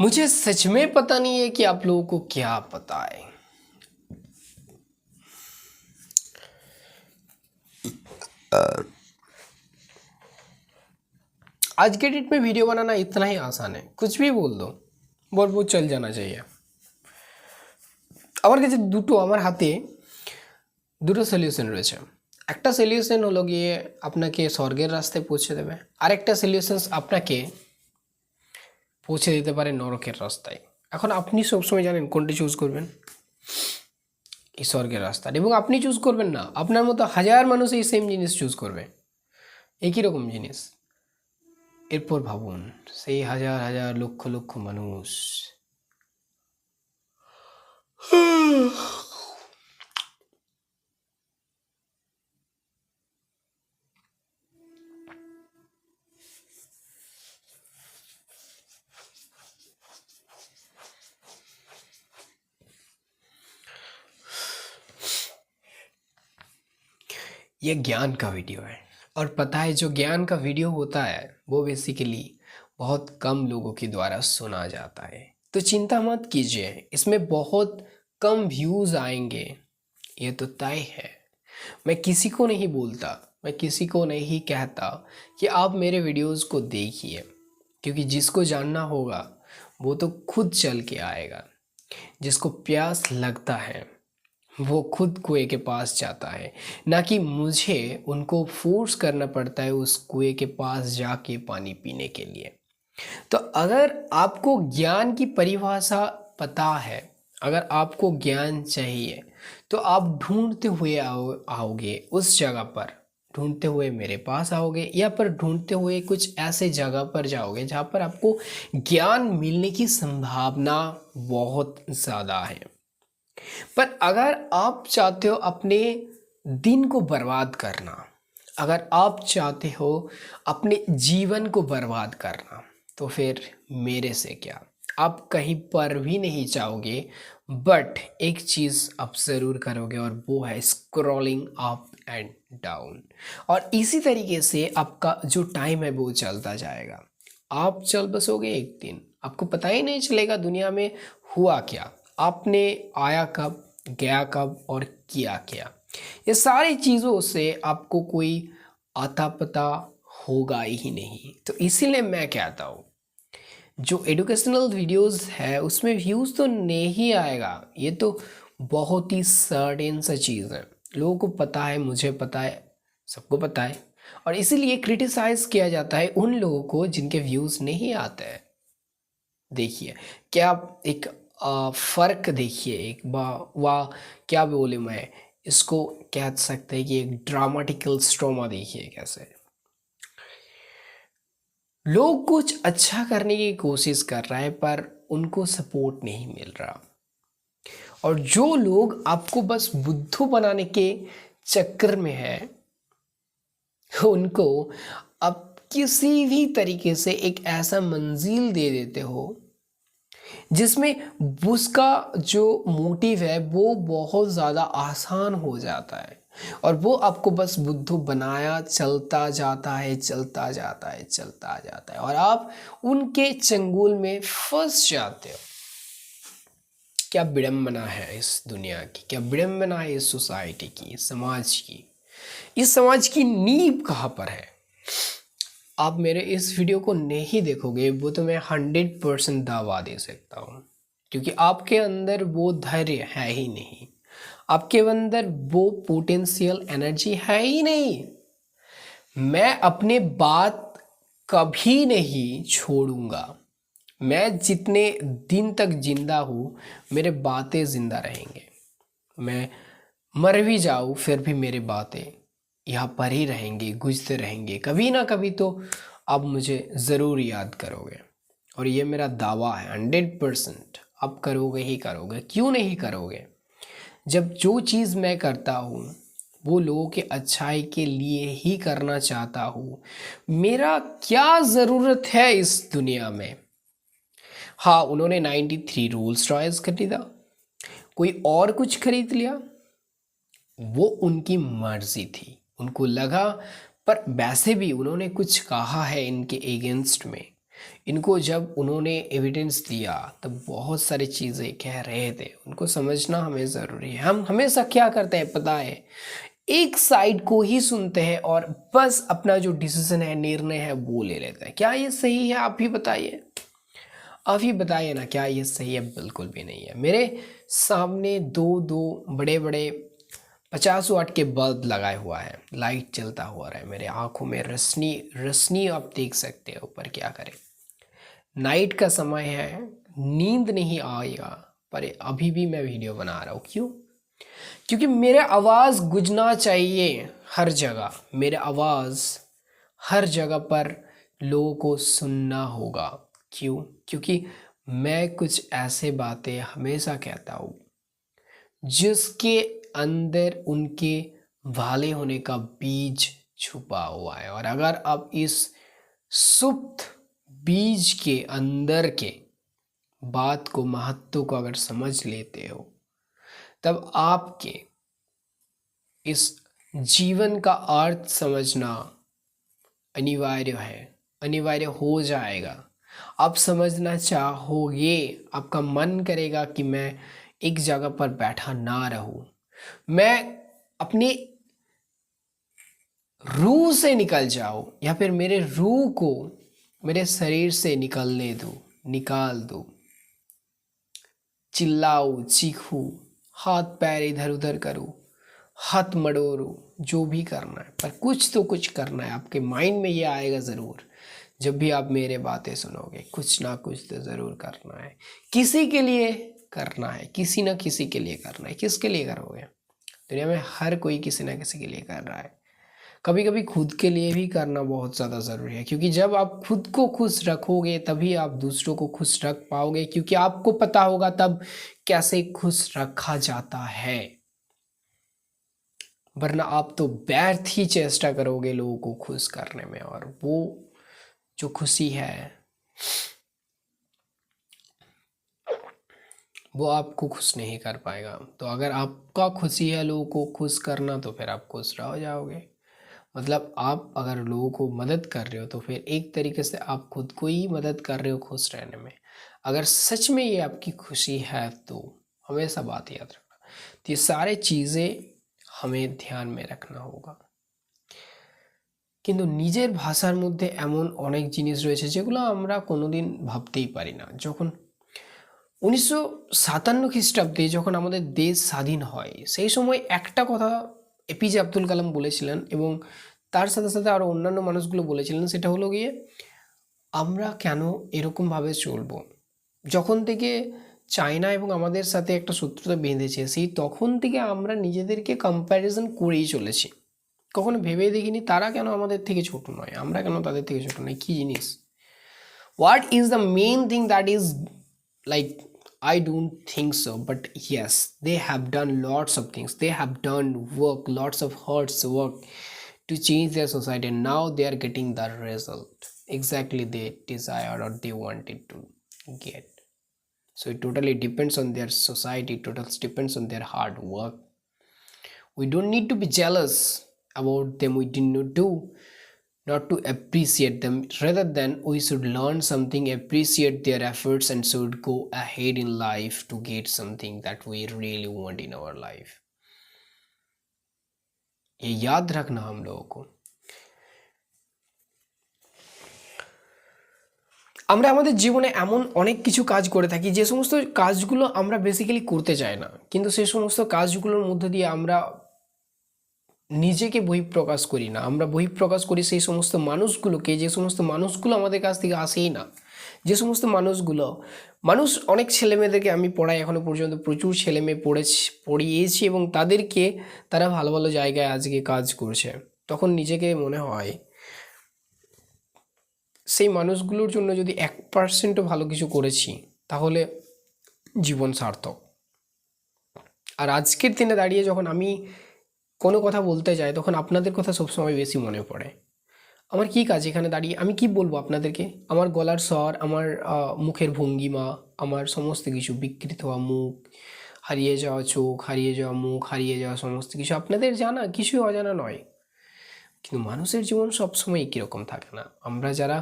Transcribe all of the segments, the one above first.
मुझे सच में पता नहीं है कि आप लोगों को क्या पता है। आज के डेट में वीडियो बनाना इतना ही आसान है, कुछ भी बोल दो और वो चल जाना चाहिए। আমার কাছে দুটো আমার হাতে দুটো সলিউশন রয়েছে। একটা সলিউশন হলো গিয়ে আপনাকে স্বর্গের রাস্তায় পৌঁছে দেবে, আরেকটা সলিউশন আপনাকে পৌঁছে দিতে পারে নরকের রাস্তায়। এখন আপনি সবসময় জানেন কোনটি চুজ করবেন, এই স্বর্গের রাস্তা। এবং আপনি চুজ করবেন না, আপনার মতো হাজার মানুষ এই সেম জিনিস চুজ করবে, একই রকম জিনিস। এরপর ভাবুন সেই হাজার হাজার লক্ষ লক্ষ মানুষ ये ज्ञान का वीडियो है। और पता है जो ज्ञान का वीडियो होता है वो बेसिकली बहुत कम लोगों के द्वारा सुना जाता है। तो चिंता मत कीजिए, इसमें बहुत कम व्यूज़ आएंगे, ये तो तय है। मैं किसी को नहीं बोलता, मैं किसी को नहीं कहता कि आप मेरे वीडियोस को देखिए, क्योंकि जिसको जानना होगा वो तो खुद चल के आएगा। जिसको प्यास लगता है वो खुद कुएं के पास जाता है, ना कि मुझे उनको फोर्स करना पड़ता है उस कुएं के पास जाके पानी पीने के लिए। तो अगर आपको ज्ञान की परिभाषा पता है, अगर आपको ज्ञान चाहिए, तो आप ढूंढते हुए आओगे उस जगह पर, ढूंढते हुए मेरे पास आओगे, या पर ढूंढते हुए कुछ ऐसे जगह पर जाओगे जहाँ पर आपको ज्ञान मिलने की संभावना बहुत ज़्यादा है। पर अगर आप चाहते हो अपने दिन को बर्बाद करना, अगर आप चाहते हो अपने जीवन को बर्बाद करना, तो फिर मेरे से क्या, आप कहीं पर भी नहीं जाओगे। बट एक चीज़ आप ज़रूर करोगे और वो है स्क्रॉलिंग अप एंड डाउन। और इसी तरीके से आपका जो टाइम है वो चलता जाएगा। आप चल बसोगे एक दिन, आपको पता ही नहीं चलेगा दुनिया में हुआ क्या, आपने आया कब, गया कब और किया क्या। ये सारी चीज़ों से आपको कोई आता पता होगा ही नहीं। तो इसीलिए मैं कहता हूँ जो एजुकेशनल वीडियोस है उसमें व्यूज़ तो नहीं आएगा, ये तो बहुत ही सर्टेन सा चीज़ है। लोगों को पता है, मुझे पता है, सबको पता है। और इसीलिए क्रिटिसाइज़ किया जाता है उन लोगों को जिनके व्यूज़ नहीं आते हैं। देखिए क्या एक फ़र्क देखिए, एक वाह क्या बोले, मैं इसको कह सकते हैं कि एक ड्रामेटिकल स्ट्रोमा देखिए कैसे लोग कुछ अच्छा करने की कोशिश कर रहा है पर उनको सपोर्ट नहीं मिल रहा। और जो लोग आपको बस बुद्धू बनाने के चक्कर में है, उनको आप किसी भी तरीके से एक ऐसा मंजिल दे देते हो जिसमें उसका जो मोटिव है वो बहुत ज़्यादा आसान हो जाता है, और वो आपको बस बुद्धू बनाया चलता जाता है, चलता जाता है, चलता जाता है, और आप उनके चंगुल में फंस जाते हो। क्या विडंबना है इस दुनिया की, क्या विडंबना है इस सोसाइटी की, इस समाज की। इस समाज की नींव कहाँ पर है? आप मेरे इस वीडियो को नहीं देखोगे वो तो मैं 100% दावा दे सकता हूँ, क्योंकि आपके अंदर वो धैर्य है ही नहीं, आपके अंदर वो पोटेंशियल एनर्जी है ही नहीं। मैं अपने बात कभी नहीं छोड़ूंगा। मैं जितने दिन तक जिंदा हूँ मेरे बातें ज़िंदा रहेंगे। मैं मर भी जाऊँ फिर भी मेरे बातें यहाँ पर ही रहेंगे, गूंजते रहेंगे। कभी ना कभी तो आप मुझे ज़रूर याद करोगे, और ये मेरा दावा है 100%। आप करोगे ही करोगे। क्यों नहीं करोगे? जब जो चीज़ मैं करता हूँ वो लोगों के अच्छाई के लिए ही करना चाहता हूँ। मेरा क्या ज़रूरत है इस दुनिया में? हाँ, उन्होंने 93 रोल्स रॉयस खरीदा, कोई और कुछ खरीद लिया, वो उनकी मर्जी थी, उनको लगा। पर वैसे भी उन्होंने कुछ कहा है इनके एगेंस्ट में, इनको जब उन्होंने एविडेंस दिया तब बहुत सारी चीज़ें कह रहे थे, उनको समझना हमें ज़रूरी है। हम हमेशा क्या करते हैं पता है, एक साइड को ही सुनते हैं और बस अपना जो डिसीजन है, निर्णय है, वो ले लेते हैं। क्या ये सही है? आप ही बताइए, आप ही बताइए ना, क्या ये सही है? बिल्कुल भी नहीं है। मेरे सामने दो दो बड़े बड़े 50 वाट के बल्ब लगाए हुआ है, लाइट चलता हुआ रहा है, मेरे आंखों में रोशनी रोशनी आप देख सकते हो। ऊपर क्या करें, नाइट का समय है, नींद नहीं आएगा, पर अभी भी मैं वीडियो बना रहा हूँ। क्यों? क्योंकि मेरा आवाज़ गूंजना चाहिए हर जगह, मेरा आवाज़ हर जगह पर लोगों को सुनना होगा। क्यों? क्योंकि मैं कुछ ऐसे बातें हमेशा कहता हूँ जिसके अंदर उनके भाले होने का बीज छुपा हुआ है। और अगर आप इस सुप्त बीज के अंदर के बात को, महत्व को अगर समझ लेते हो, तब आपके इस जीवन का अर्थ समझना अनिवार्य है, अनिवार्य हो जाएगा। आप समझना चाहोगे, आपका मन करेगा कि मैं एक जगह पर बैठा ना रहूं, मैं अपनी रूह से निकल जाऊं, या फिर मेरे रूह को मेरे शरीर से निकलने दो, निकाल दो, चिल्लाओ, चीखूं, हाथ पैर इधर उधर करो, हाथ मड़ोरो, जो भी करना है, पर कुछ तो कुछ करना है। आपके माइंड में ये आएगा ज़रूर, जब भी आप मेरे बातें सुनोगे, कुछ ना कुछ तो ज़रूर करना है, किसी के लिए करना है, किसी ना किसी के लिए करना है। किसके लिए करोगे? दुनिया में हर कोई किसी ना किसी के लिए कर रहा है। कभी कभी खुद के लिए भी करना बहुत ज़्यादा ज़रूरी है, क्योंकि जब आप खुद को खुश रखोगे तभी आप दूसरों को खुश रख पाओगे, क्योंकि आपको पता होगा तब कैसे खुश रखा जाता है। वरना आप तो व्यर्थ ही चेष्टा करोगे लोगों को खुश करने में, और वो जो खुशी है वो आपको खुश नहीं कर पाएगा। तो अगर आपका खुशी है लोगों को खुश करना, तो फिर आप खुश रह जाओगे। मतलब आप अगर लोगों को मदद कर रहे हो तो फिर एक तरीके से आप खुद को ही मदद कर रहे हो खुश रहने में। अगर सच में ये आपकी खुशी है तो हमेशा बात याद रखना। तो ये सारे चीज़ें हमें ध्यान में रखना होगा। কিন্তু নিজের ভাষার মধ্যে এমন অনেক জিনিস রয়েছে যেগুলো আমরা কোনোদিন ভাবতেই পারি না। যখন 1957 খ্রিস্টাব্দে যখন আমাদের দেশ স্বাধীন হয়, সেই সময় একটা কথা এপিজে আব্দুল কালাম বলেছিলেন, এবং তার সাথে সাথে আরও অন্যান্য মানুষগুলো বলেছিলেন, সেটা হলো গিয়ে আমরা কেন এরকমভাবে চলবো। যখন থেকে চায়না এবং আমাদের সাথে একটা শত্রুতা বেঁধেছে, সেই তখন থেকে আমরা নিজেদেরকে কম্প্যারিজন করেই চলেছি। কখনো ভেবেই দেখিনি তারা কেন আমাদের থেকে ছোট নয়, আমরা কেন তাদের থেকে ছোট নয়। কী জিনিস, what is the main thing that is like, I don't think so, but yes, they have done lots of things. They have done work, lots of hard work to change their society, and now they are getting the result exactly they desired or they wanted to get. So it totally depends on their society, it totally depends on their hard work. We don't need to be jealous about them we did not do, not to appreciate them. Rather than we should learn something, appreciate their efforts, and should go ahead in life to get something that we really want in our life. ये याद रखना हम लोगों को। আমরা আমাদের জীবনে এমন অনেক কিছু কাজ করে থাকি যে সমস্ত কাজগুলো আমরা বেসিক্যালি করতে চাই না, কিন্তু সেই সমস্ত কাজগুলোর মধ্যে দিয়ে আমরা নিজেকে বহিঃপ্রকাশ করি না। আমরা বহিঃপ্রকাশ করি সেই সমস্ত মানুষগুলোকে, যে সমস্ত মানুষগুলো আমাদের কাছ থেকে আসেই না। যে সমস্ত মানুষ অনেক ছেলেমেয়েদেরকে আমি পড়াই, এখনও পর্যন্ত প্রচুর ছেলেমেয়ে পড়িয়েছি, এবং তাদেরকে তারা ভালো ভালো জায়গায় আজকে কাজ করছে। তখন নিজেকে মনে হয় সেই মানুষগুলোর জন্য যদি 1%ও ভালো কিছু করেছি তাহলে জীবন সার্থক। আর আজকের দিনে দাঁড়িয়ে যখন আমি কোনো কথা বলতে যাই, তখন আপনাদের কথা সবসময় বেশি মনে পড়ে। আমার কী কাজ এখানে দাঁড়িয়ে, আমি কি বলবো আপনাদেরকে? আমার গলার স্বর, আমার মুখের ভঙ্গিমা, আমার সমস্ত কিছু, বিকৃত হওয়া মুখ, হারিয়ে যাওয়া চোখ, হারিয়ে যাওয়া মুখ, হারিয়ে যাওয়া সমস্ত কিছু আপনাদের জানা, কিছুই অজানা নয়। কিন্তু মানুষের জীবন সবসময় একই রকম থাকে না। আমরা যারা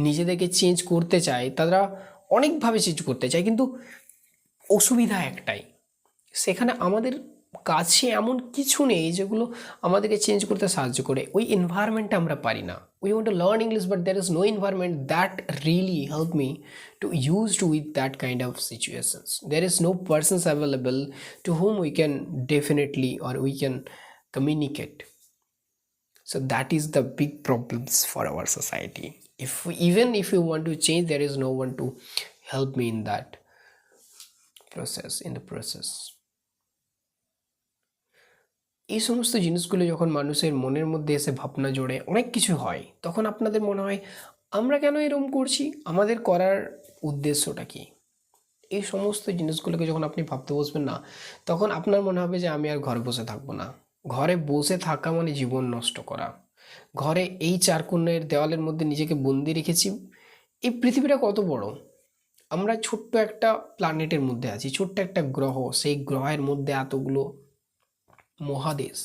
নিজেদেরকে চেঞ্জ করতে চাই তারা অনেকভাবে চেঞ্জ করতে চায়, কিন্তু অসুবিধা একটাই, সেখানে আমাদের কাছে এমন কিছু নেই যেগুলো আমাদেরকে চেঞ্জ করতে সাহায্য করে। ওই এনভায়রনমেন্টটা আমরা পারি না। We want to learn English but there is no environment that really help me to use to with that kind of situations. There is no persons available to whom we can definitely or we can communicate. So that is the big problems for our society. Even if you want to change, there is no one to help me in that process. এই সমস্ত জিনিসগুলো যখন মানুষের মনের মধ্যে এসে ভাবনা জোড়ে, অনেক কিছু হয়, তখন আপনাদের মনে হয় আমরা কেন এরকম করছি, আমাদের করার উদ্দেশ্যটা কি? এই সমস্ত জিনিসগুলোকে যখন আপনি ভাবতে বসবেন না, তখন আপনার মনে হবে যে আমি আর ঘরে বসে থাকবো না। ঘরে বসে থাকা মানে জীবন নষ্ট করা। ঘরে এই চার কোণের দেওয়ালের মধ্যে নিজেকে বন্দি রেখেছি। এই পৃথিবীটা কত বড়! আমরা ছোট্ট একটা প্ল্যানেটের মধ্যে আছি, ছোট্ট একটা গ্রহ। সেই গ্রহের মধ্যে এতগুলো মহাদেশ,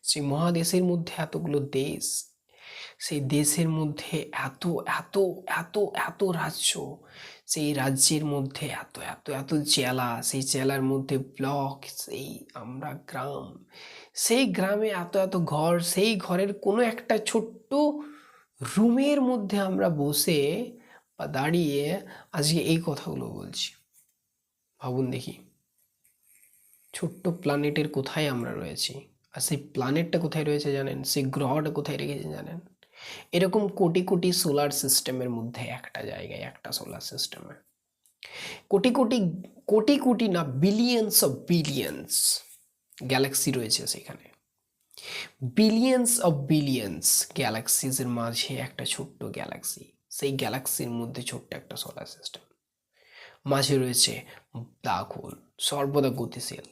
সেই মহাদেশের মধ্যে এতগুলো দেশ, সেই দেশের মধ্যে এত এত এত এত রাজ্য, সেই রাজ্যের মধ্যে এত এত এত জেলা, সেই জেলার মধ্যে ব্লক, সেই আমরা গ্রাম, সেই গ্রামে এত এত ঘর, সেই ঘরের কোনো একটা ছোট্ট রুমের মধ্যে আমরা বসে বা দাঁড়িয়ে আজকে এই কথাগুলো বলছি। ভাবুন দেখি, ছোট্ট প্ল্যানেটের কোথায় আমরা রয়েছি, আর সেই প্ল্যানেটটা কোথায় রয়েছে জানেন? সেই গ্রহটা কোথায় রেখেছে জানেন? এরকম কোটি কোটি সোলার সিস্টেমের মধ্যে একটা জায়গায়, একটা সোলার সিস্টেমে কোটি কোটি কোটি কোটি না, বিলিয়ন্স গ্যালাক্সি রয়েছে। সেখানে বিলিয়ন্স গ্যালাক্সিসের মাঝে একটা ছোট্ট গ্যালাক্সি, সেই গ্যালাক্সির মধ্যে ছোট্ট একটা সোলার সিস্টেম, মাঝে রয়েছে ব্ল্যাক হোল, সর্বদা গতিশীল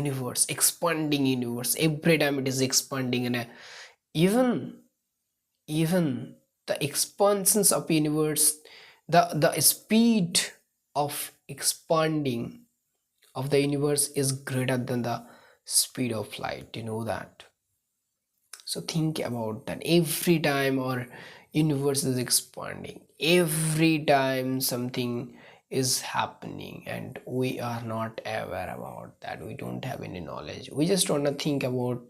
universe, expanding universe. Every time it is expanding, and even the expansions of universe, the speed of expanding of the universe is greater than the speed of light. You know that? So think about that. Every time our universe is expanding, every time something is happening and we are not aware about that, we don't have any knowledge, we just want to think about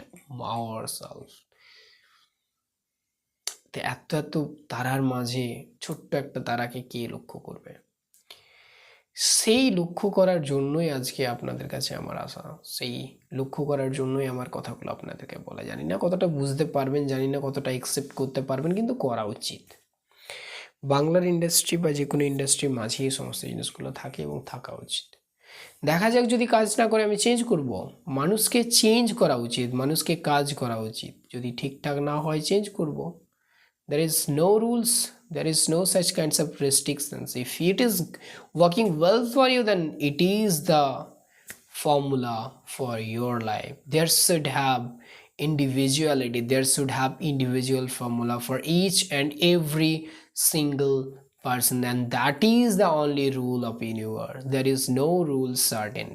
ourselves. তো এত এত তারার মাঝে ছোট্ট একটা তারাকে কে লক্ষ্য করবে? সেই লক্ষ্য করার জন্যই আজকে আপনাদের কাছে আমার আসা, সেই লক্ষ্য করার জন্যই আমার কথাগুলো আপনাদেরকে বলা। জানি না কতটা বুঝতে পারবেন, জানি না কতটা অ্যাকসেপ্ট করতে পারবেন, কিন্তু করা উচিত। বাংলার ইন্ডাস্ট্রি বা যে কোনো ইন্ডাস্ট্রির মাঝে এই সমস্ত জিনিসগুলো থাকে এবং থাকা উচিত। দেখা যাক, যদি কাজ না করে আমি চেঞ্জ করব। মানুষকে চেঞ্জ করা উচিত, মানুষকে কাজ করা উচিত। যদি ঠিকঠাক না হয় চেঞ্জ করব। There is no rules, there is no such kinds of restrictions. If it is working well for you, then it is the formula for your life. There should have individuality, there should have individual formula for each and every single person, and that is the only rule of universe. There is no rule certain,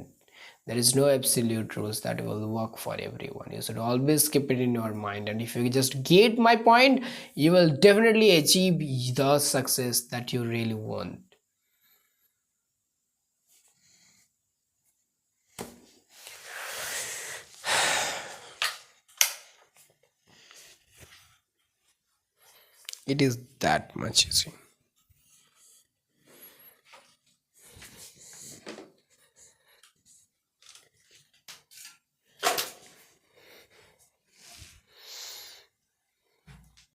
there is no absolute rules that will work for everyone. You should always keep it in your mind, and if you just get my point, you will definitely achieve the success that you really want. It is that much easy.